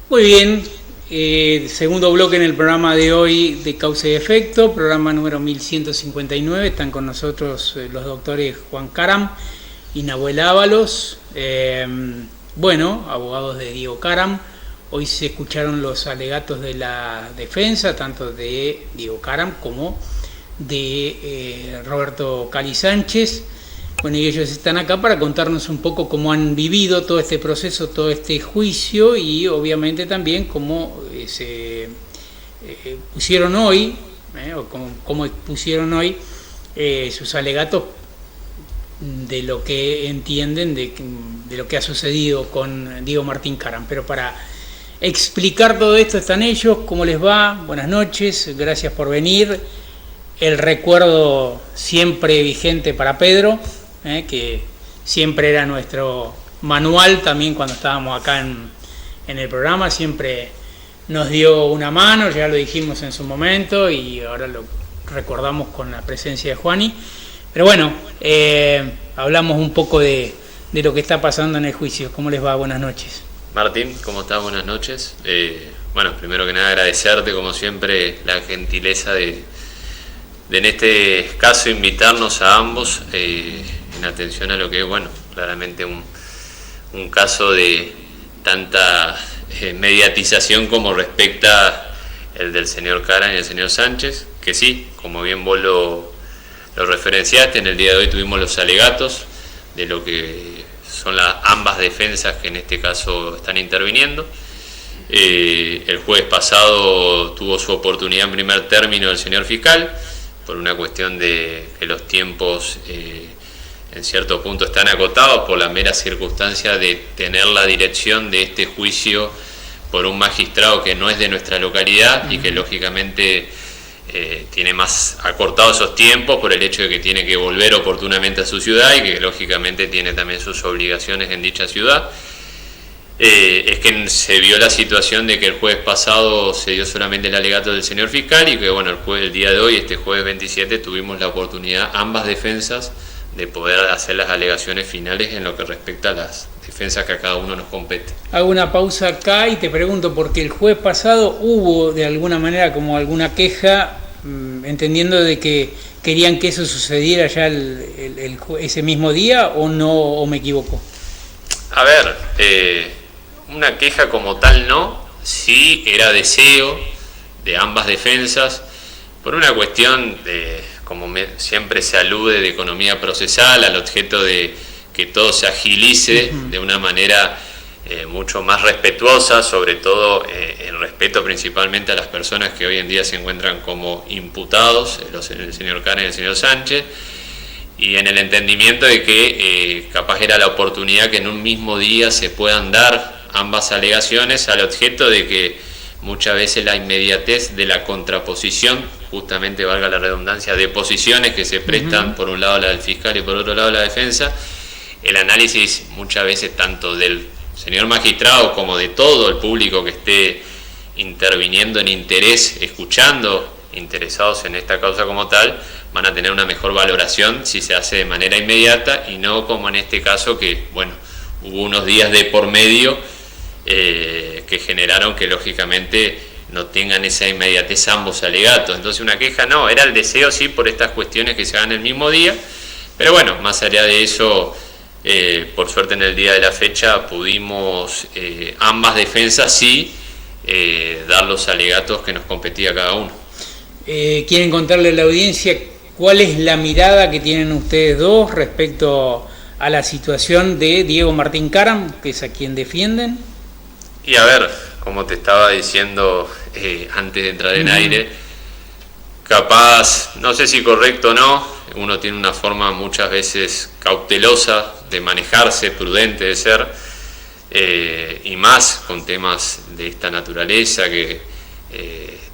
Muy bien, segundo bloque en el programa de hoy de Causa y Efecto, programa número 1159. Están con nosotros los doctores Juan Caram y Nahuel Ábalos, abogados de Diego Caram. Hoy se escucharon los alegatos de la defensa, tanto de Diego Caram como de Roberto Cali Sánchez. Bueno, y ellos están acá para contarnos un poco cómo han vivido todo este proceso, todo este juicio, y obviamente también cómo se pusieron hoy, o cómo expusieron hoy sus alegatos de lo que entienden de lo que ha sucedido con Diego Martín Caram. Pero para explicar todo esto están ellos. ¿Cómo les va? Buenas noches, gracias por venir. El recuerdo siempre vigente para Pedro, que siempre era nuestro manual también cuando estábamos acá en el programa, siempre nos dio una mano, ya lo dijimos en su momento y ahora lo recordamos con la presencia de Juani. Pero bueno, hablamos un poco de lo que está pasando en el juicio. ¿Cómo les va? Buenas noches. Martín, ¿cómo estás? Buenas noches. Primero que nada agradecerte como siempre la gentileza de en este caso invitarnos a ambos en atención a lo que es, claramente un caso de tanta mediatización como respecta el del señor Caram y el señor Sánchez, que sí, como bien vos lo referenciaste, en el día de hoy tuvimos los alegatos de lo que son ambas defensas que en este caso están interviniendo. El jueves pasado tuvo su oportunidad en primer término el señor fiscal, por una cuestión de que los tiempos en cierto punto están acotados por la mera circunstancia de tener la dirección de este juicio por un magistrado que no es de nuestra localidad y que lógicamente tiene más acortados esos tiempos por el hecho de que tiene que volver oportunamente a su ciudad y que lógicamente tiene también sus obligaciones en dicha ciudad. Es que se vio la situación de que el jueves pasado se dio solamente el alegato del señor fiscal y que el día de hoy, este jueves 27, tuvimos la oportunidad, ambas defensas, de poder hacer las alegaciones finales en lo que respecta a las defensas que a cada uno nos compete. Hago una pausa acá y te pregunto, porque el jueves pasado hubo de alguna manera como alguna queja, entendiendo de que querían que eso sucediera ya ese mismo día, o no, o me equivoco. A ver, una queja como tal no, sí era deseo de ambas defensas por una cuestión de, como siempre se alude, de economía procesal, al objeto de que todo se agilice de una manera mucho más respetuosa, sobre todo el respeto principalmente a las personas que hoy en día se encuentran como imputados, el señor Caram y el señor Sánchez, y en el entendimiento de que capaz era la oportunidad que en un mismo día se puedan dar ambas alegaciones, al objeto de que muchas veces la inmediatez de la contraposición, justamente valga la redundancia, de posiciones que se prestan por un lado la del fiscal y por otro lado la defensa, el análisis muchas veces tanto del señor magistrado como de todo el público que esté interviniendo en interés, escuchando, interesados en esta causa como tal, van a tener una mejor valoración si se hace de manera inmediata y no como en este caso que, hubo unos días de por medio que generaron que lógicamente no tengan esa inmediatez ambos alegatos. Entonces una queja no, era el deseo sí por estas cuestiones que se hagan el mismo día, pero más allá de eso, por suerte en el día de la fecha pudimos ambas defensas sí dar los alegatos que nos competía a cada uno. ¿Quieren contarle a la audiencia cuál es la mirada que tienen ustedes dos respecto a la situación de Diego Martín Caram, que es a quien defienden? Y a ver, como te estaba diciendo antes de entrar en aire, capaz, no sé si correcto o no, uno tiene una forma muchas veces cautelosa de manejarse, prudente de ser, y más con temas de esta naturaleza que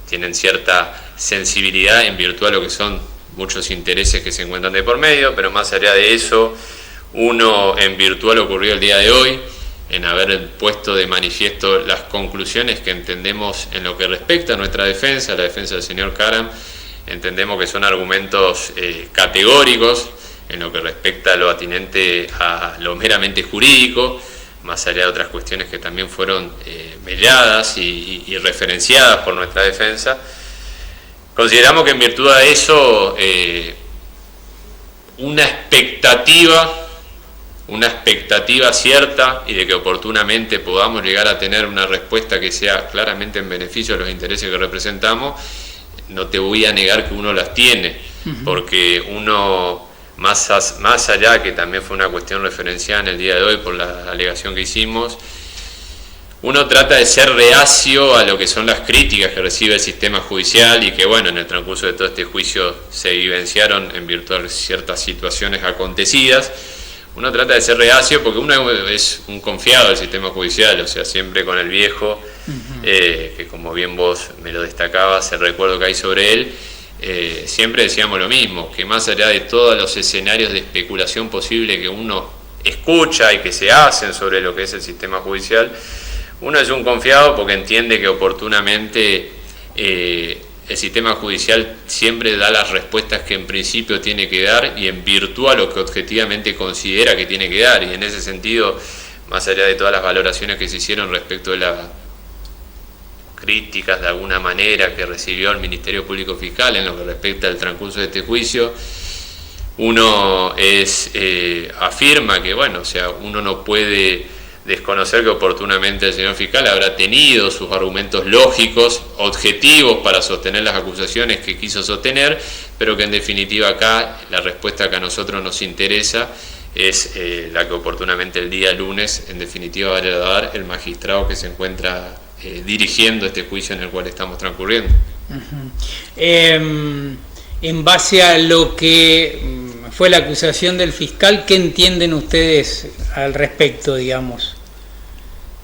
tienen cierta sensibilidad en virtud a lo que son muchos intereses que se encuentran de por medio, pero más allá de eso, uno en virtud a lo ocurrido el día de hoy, en haber puesto de manifiesto las conclusiones que entendemos en lo que respecta a nuestra defensa, la defensa del señor Caram, entendemos que son argumentos categóricos en lo que respecta a lo atinente a lo meramente jurídico, más allá de otras cuestiones que también fueron veladas y referenciadas por nuestra defensa. Consideramos que en virtud de eso, una expectativa cierta y de que oportunamente podamos llegar a tener una respuesta que sea claramente en beneficio de los intereses que representamos, no te voy a negar que uno las tiene, porque uno, más allá, que también fue una cuestión referenciada en el día de hoy por la alegación que hicimos, uno trata de ser reacio a lo que son las críticas que recibe el sistema judicial y que, bueno, en el transcurso de todo este juicio se vivenciaron en virtud de ciertas situaciones acontecidas. Uno trata de ser reacio porque uno es un confiado del sistema judicial, o sea, siempre con el viejo, que como bien vos me lo destacabas, el recuerdo que hay sobre él, siempre decíamos lo mismo, que más allá de todos los escenarios de especulación posible que uno escucha y que se hacen sobre lo que es el sistema judicial, uno es un confiado porque entiende que oportunamente el sistema judicial siempre da las respuestas que en principio tiene que dar y en virtud a lo que objetivamente considera que tiene que dar. Y en ese sentido, más allá de todas las valoraciones que se hicieron respecto de las críticas de alguna manera que recibió el Ministerio Público Fiscal en lo que respecta al transcurso de este juicio, uno afirma que, bueno, o sea, uno no puede desconocer que oportunamente el señor fiscal habrá tenido sus argumentos lógicos, objetivos para sostener las acusaciones que quiso sostener, pero que en definitiva acá la respuesta que a nosotros nos interesa es la que oportunamente el día lunes en definitiva va a dar el magistrado que se encuentra dirigiendo este juicio en el cual estamos transcurriendo. En base a lo que fue la acusación del fiscal, ¿qué entienden ustedes al respecto, digamos?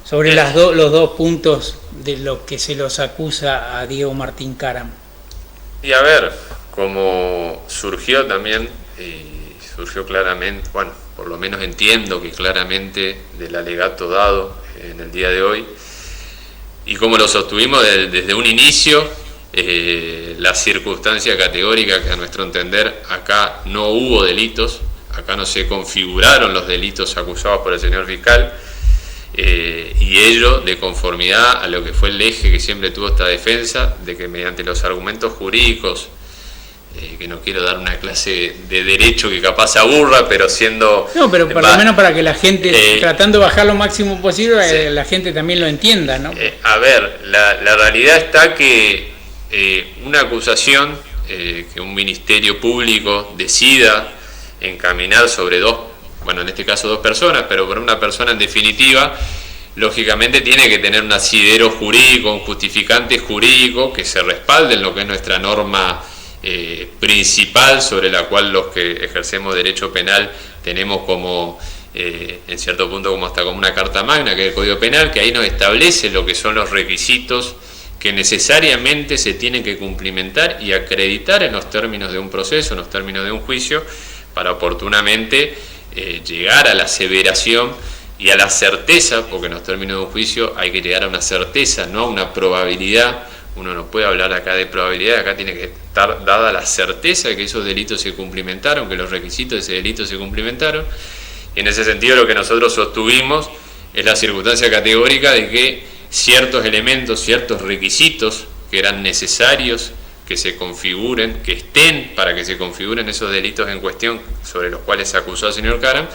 Sobre los dos puntos de lo que se los acusa a Diego Martín Caram. Y a ver, como surgió también, surgió claramente, bueno, por lo menos entiendo que claramente del alegato dado en el día de hoy, y como lo sostuvimos desde un inicio, la circunstancia categórica que a nuestro entender acá no hubo delitos, acá no se configuraron los delitos acusados por el señor fiscal, y ello de conformidad a lo que fue el eje que siempre tuvo esta defensa, de que mediante los argumentos jurídicos, que no quiero dar una clase de derecho que capaz aburra, pero siendo... No, pero por lo menos para que la gente, tratando de bajar lo máximo posible, sí, la gente también lo entienda, ¿no? A ver, la realidad está que una acusación que un ministerio público decida encaminar sobre bueno, en este caso dos personas, pero por una persona en definitiva, lógicamente tiene que tener un asidero jurídico, un justificante jurídico que se respalde en lo que es nuestra norma principal, sobre la cual los que ejercemos derecho penal tenemos como, en cierto punto, como hasta como una carta magna, que es el Código Penal, que ahí nos establece lo que son los requisitos que necesariamente se tienen que cumplimentar y acreditar en los términos de un proceso, en los términos de un juicio, para oportunamente llegar a la aseveración y a la certeza, porque en los términos de un juicio hay que llegar a una certeza, no a una probabilidad. Uno no puede hablar acá de probabilidad, acá tiene que estar dada la certeza de que esos delitos se cumplimentaron, que los requisitos de ese delito se cumplimentaron. Y en ese sentido lo que nosotros sostuvimos es la circunstancia categórica de que ciertos elementos, ciertos requisitos que eran necesarios que se configuren, que estén para que se configuren esos delitos en cuestión sobre los cuales se acusó al señor Caram,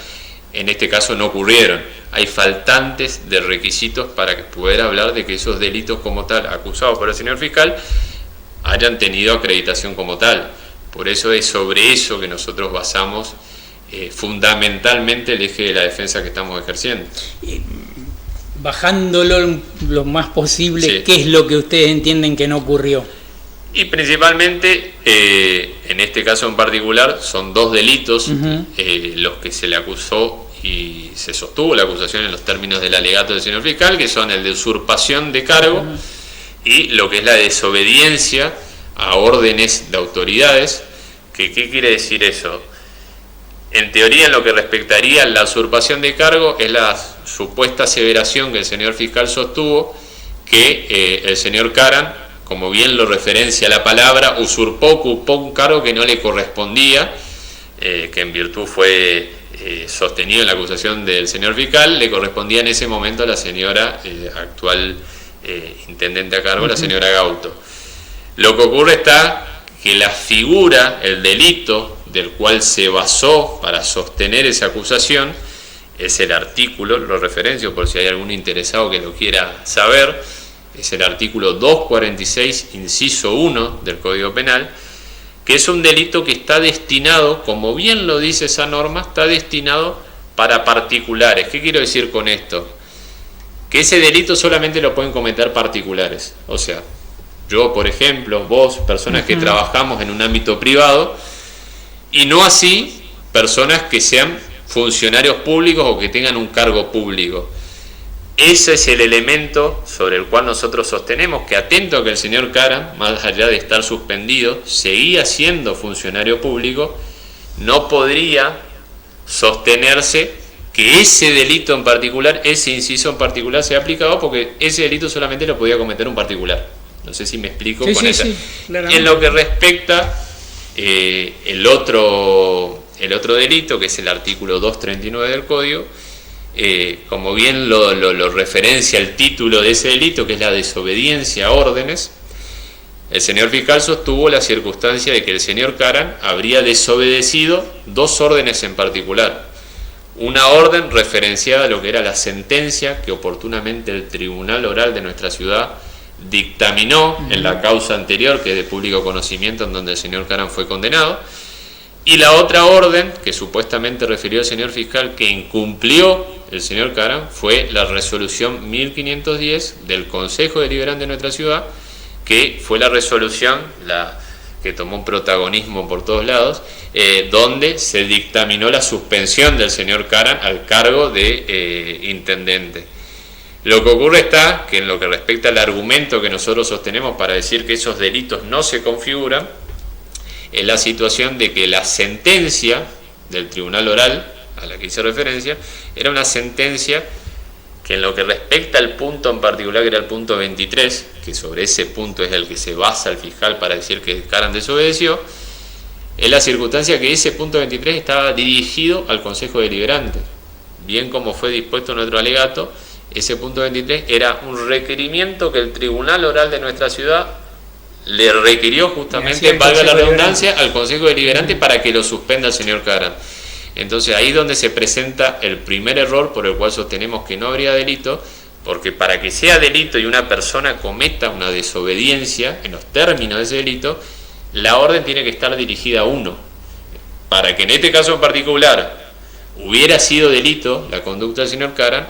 en este caso no ocurrieron. Hay faltantes de requisitos para poder hablar de que esos delitos como tal, acusados por el señor fiscal, hayan tenido acreditación como tal. Por eso es sobre eso que nosotros basamos fundamentalmente el eje de la defensa que estamos ejerciendo. Bajándolo lo más posible, sí. ¿Qué es lo que ustedes entienden que no ocurrió? Y principalmente, en este caso en particular, son dos delitos los que se le acusó y se sostuvo la acusación en los términos del alegato del señor fiscal, que son el de usurpación de cargo y lo que es la desobediencia a órdenes de autoridades. ¿Qué quiere decir eso? En teoría, en lo que respectaría a la usurpación de cargo, es la supuesta aseveración que el señor fiscal sostuvo que el señor Caram, como bien lo referencia la palabra, ocupó un cargo que no le correspondía, que en virtud fue sostenido en la acusación del señor fiscal le correspondía en ese momento a la señora actual intendente a cargo, la señora Gauto. Lo que ocurre está que la figura, el delito del cual se basó para sostener esa acusación, es el artículo, lo referencio por si hay algún interesado que lo quiera saber, es el artículo 246, inciso 1 del Código Penal, que es un delito que está destinado, como bien lo dice esa norma, está destinado para particulares. ¿Qué quiero decir con esto? Que ese delito solamente lo pueden cometer particulares. O sea, yo, por ejemplo, vos, personas que trabajamos en un ámbito privado, y no así personas que sean funcionarios públicos o que tengan un cargo público. Ese es el elemento sobre el cual nosotros sostenemos que, atento a que el señor Caram, más allá de estar suspendido, seguía siendo funcionario público, no podría sostenerse que ese delito en particular, ese inciso en particular, sea aplicado, porque ese delito solamente lo podía cometer un particular. No sé si me explico con eso. Sí, en lo que respecta el otro delito, que es el artículo 239 del Código, como bien lo referencia el título de ese delito, que es la desobediencia a órdenes, el señor fiscal sostuvo la circunstancia de que el señor Caram habría desobedecido dos órdenes en particular. Una orden referenciada a lo que era la sentencia que oportunamente el Tribunal Oral de nuestra ciudad dictaminó en la causa anterior, que es de público conocimiento, en donde el señor Caram fue condenado, y la otra orden que supuestamente refirió el señor fiscal que incumplió el señor Caram fue la resolución 1510 del Consejo Deliberante de nuestra ciudad, que fue la resolución que tomó un protagonismo por todos lados, donde se dictaminó la suspensión del señor Caram al cargo de intendente. Lo que ocurre está que en lo que respecta al argumento que nosotros sostenemos para decir que esos delitos no se configuran, es la situación de que la sentencia del Tribunal Oral, a la que hice referencia, era una sentencia que en lo que respecta al punto en particular, que era el punto 23, que sobre ese punto es el que se basa el fiscal para decir que Caram desobedeció, es la circunstancia que ese punto 23 estaba dirigido al Consejo Deliberante. Bien como fue dispuesto en otro alegato, ese punto 23 era un requerimiento que el Tribunal Oral de nuestra ciudad le requirió justamente, valga la redundancia, al Consejo Deliberante para que lo suspenda el señor Caram. Entonces ahí es donde se presenta el primer error por el cual sostenemos que no habría delito, porque para que sea delito y una persona cometa una desobediencia en los términos de ese delito, la orden tiene que estar dirigida a uno. Para que en este caso en particular hubiera sido delito la conducta del señor Caram,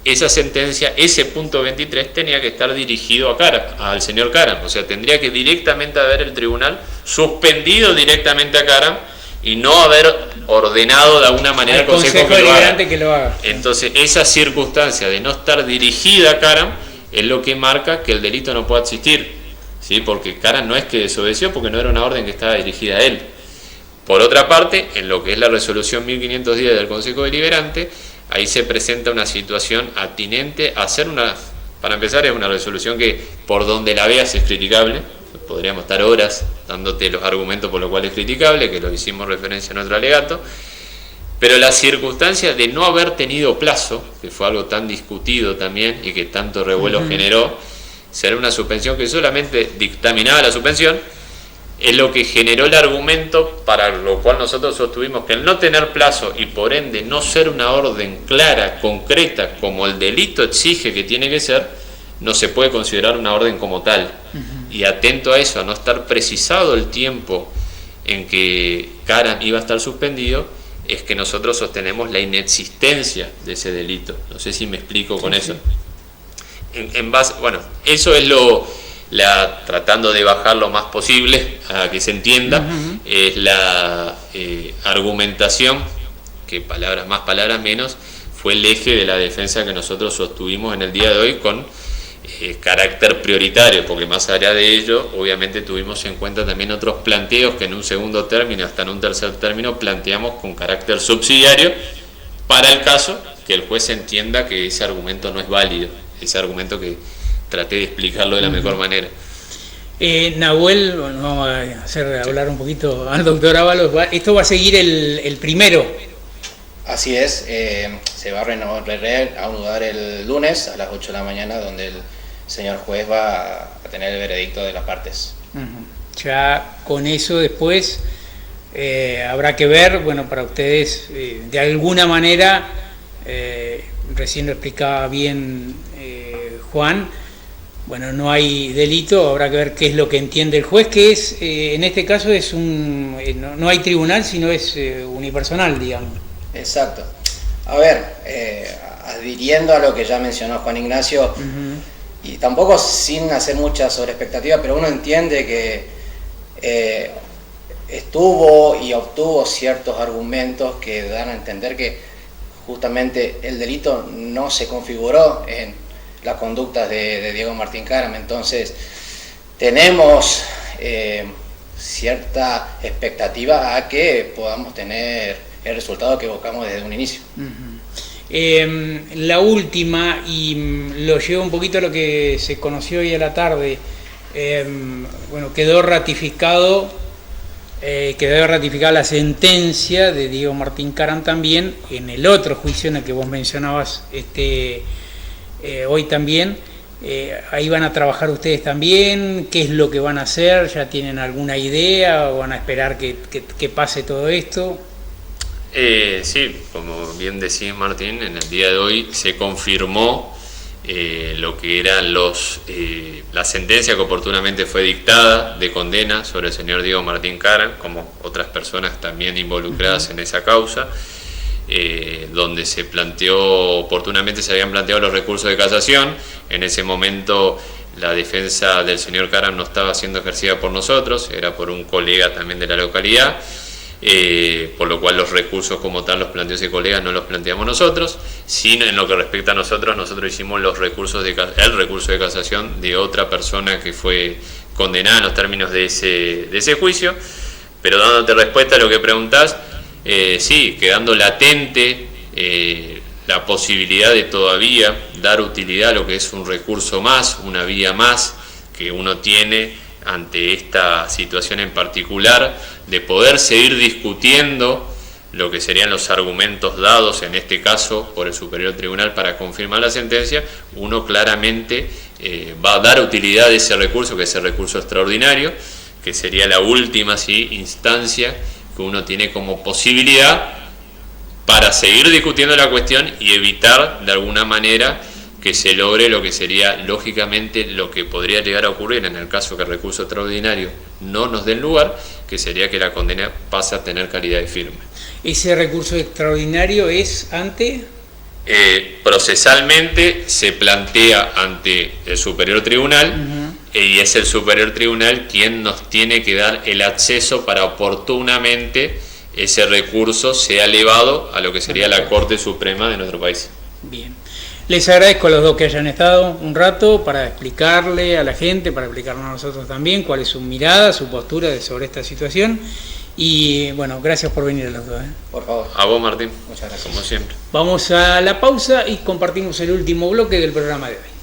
esa sentencia, ese punto 23, tenía que estar dirigido al señor Caram. O sea, tendría que directamente haber el tribunal suspendido directamente a Caram y no haber ordenado de alguna manera al Consejo que lo haga. Entonces, esa circunstancia de no estar dirigida a Caram es lo que marca que el delito no pueda existir, ¿sí? Porque Caram no es que desobedeció, porque no era una orden que estaba dirigida a él. Por otra parte, en lo que es la resolución 1510 del Consejo Deliberante, ahí se presenta una situación atinente a hacer para empezar, es una resolución que por donde la veas es criticable. Podríamos estar horas dándote los argumentos por los cuales es criticable, que lo hicimos referencia en otro alegato, pero la circunstancia de no haber tenido plazo, que fue algo tan discutido también y que tanto revuelo generó, ser una suspensión que solamente dictaminaba la suspensión, es lo que generó el argumento para lo cual nosotros sostuvimos que el no tener plazo y por ende no ser una orden clara, concreta, como el delito exige que tiene que ser, no se puede considerar una orden como tal. Y atento a eso, a no estar precisado el tiempo en que Caram iba a estar suspendido, es que nosotros sostenemos la inexistencia de ese delito. No sé si me explico con eso. En base, bueno, eso es tratando de bajar lo más posible a que se entienda, es la argumentación, que palabras más, palabras menos, fue el eje de la defensa que nosotros sostuvimos en el día de hoy con carácter prioritario, porque más allá de ello, obviamente tuvimos en cuenta también otros planteos que en un segundo término, hasta en un tercer término, planteamos con carácter subsidiario, para el caso que el juez entienda que ese argumento no es válido, ese argumento que traté de explicarlo de la mejor manera. Nahuel, bueno, vamos a hacer hablar un poquito al doctor Ábalos. Esto va a seguir el primero Así es, se va a reanudar el lunes a las 8 de la mañana, donde el señor juez va a tener el veredicto de las partes. Ya con eso después habrá que ver, bueno, para ustedes, de alguna manera, recién lo explicaba bien Juan, bueno, no hay delito, habrá que ver qué es lo que entiende el juez, que es, en este caso es no hay tribunal, sino es unipersonal, digamos. Exacto. A ver, adhiriendo a lo que ya mencionó Juan Ignacio, y tampoco sin hacer mucha sobreexpectativa, pero uno entiende que estuvo y obtuvo ciertos argumentos que dan a entender que justamente el delito no se configuró en las conductas de Diego Martín Caram. Entonces tenemos cierta expectativa a que podamos tener el resultado que buscamos desde un inicio. La última, y lo llevo un poquito a lo que se conoció hoy a la tarde, bueno, quedó ratificada la sentencia de Diego Martín Caram también en el otro juicio en el que vos mencionabas hoy también. Ahí van a trabajar ustedes también. ¿Qué es lo que van a hacer? ¿Ya tienen alguna idea o van a esperar que pase todo esto? Sí, como bien decís, Martín, en el día de hoy se confirmó lo que eran la sentencia que oportunamente fue dictada de condena sobre el señor Diego Martín Caram, como otras personas también involucradas en esa causa, donde se planteó, oportunamente se habían planteado los recursos de casación. En ese momento la defensa del señor Caram no estaba siendo ejercida por nosotros, era por un colega también de la localidad. Por lo cual los recursos como tal los planteó ese colega, no los planteamos nosotros, sino en lo que respecta a nosotros hicimos el recurso de casación de otra persona que fue condenada en los términos de ese juicio. Pero dándote respuesta a lo que preguntás, sí, quedando latente la posibilidad de todavía dar utilidad a lo que es un recurso más, una vía más que uno tiene ante esta situación en particular, de poder seguir discutiendo lo que serían los argumentos dados, en este caso por el Superior Tribunal, para confirmar la sentencia. Uno claramente va a dar utilidad a ese recurso, que es el recurso extraordinario, que sería la última instancia que uno tiene como posibilidad para seguir discutiendo la cuestión y evitar de alguna manera que se logre lo que sería lógicamente lo que podría llegar a ocurrir en el caso que el recurso extraordinario no nos dé lugar, que sería que la condena pase a tener calidad de firme. ¿Ese recurso extraordinario es ante? Procesalmente se plantea ante el Superior Tribunal, y es el Superior Tribunal quien nos tiene que dar el acceso para oportunamente ese recurso sea elevado a lo que sería la Corte Suprema de nuestro país. Bien. Les agradezco a los dos que hayan estado un rato para explicarle a la gente, para explicarnos a nosotros también cuál es su mirada, su postura sobre esta situación. Y bueno, gracias por venir a los dos. Por favor. A vos, Martín. Muchas gracias. Como siempre. Vamos a la pausa y compartimos el último bloque del programa de hoy.